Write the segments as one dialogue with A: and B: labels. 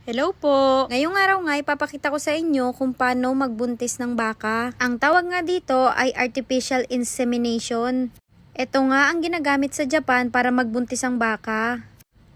A: Hello po! Ngayong araw nga ipapakita ko sa inyo kung paano magbuntis ng baka. Ang tawag nga dito ay artificial insemination. Ito nga ang ginagamit sa Japan para magbuntis ang baka.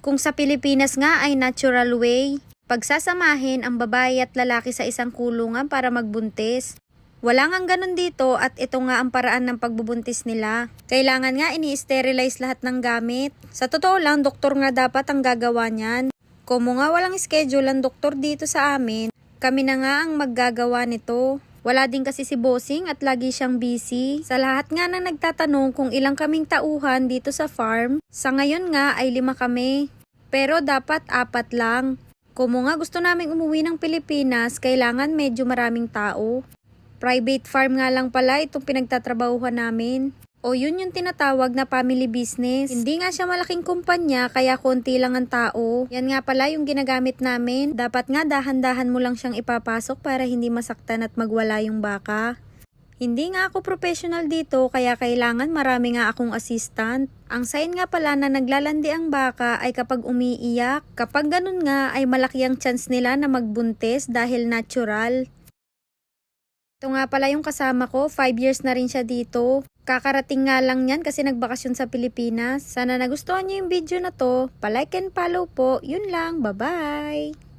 A: Kung sa Pilipinas nga ay natural way, pagsasamahin ang babae at lalaki sa isang kulungan para magbuntis. Wala ngang ganun dito at ito nga ang paraan ng pagbubuntis nila. Kailangan nga ini-sterilize lahat ng gamit. Sa totoo lang, doktor nga dapat ang gagawa niyan. Kung nga walang schedule ang doktor dito sa amin, kami na nga ang maggagawa nito. Wala din kasi si bossing at lagi siyang busy. Sa lahat nga na nagtatanong kung ilang kaming tauhan dito sa farm, sa ngayon nga ay 5 kami. Pero dapat 4 lang. Kung nga gusto naming umuwi ng Pilipinas, kailangan medyo maraming tao. Private farm nga lang pala itong pinagtatrabahuhan namin. O yun yung tinatawag na family business. Hindi nga siya malaking kumpanya kaya konti lang ang tao. Yan nga pala yung ginagamit namin. Dapat nga dahan-dahan mo lang siyang ipapasok para hindi masaktan at magwala yung baka. Hindi nga ako professional dito kaya kailangan marami nga akong assistant. Ang sign nga pala na naglalandi ang baka ay kapag umiiyak. Kapag ganun nga ay malaki ang chance nila na magbuntis dahil natural. Ito nga pala yung kasama ko, 5 years na rin siya dito. Kakarating nga lang yan kasi nagbakasyon sa Pilipinas. Sana nagustuhan niyo yung video na to. Pa-like and follow po. Yun lang. Bye-bye!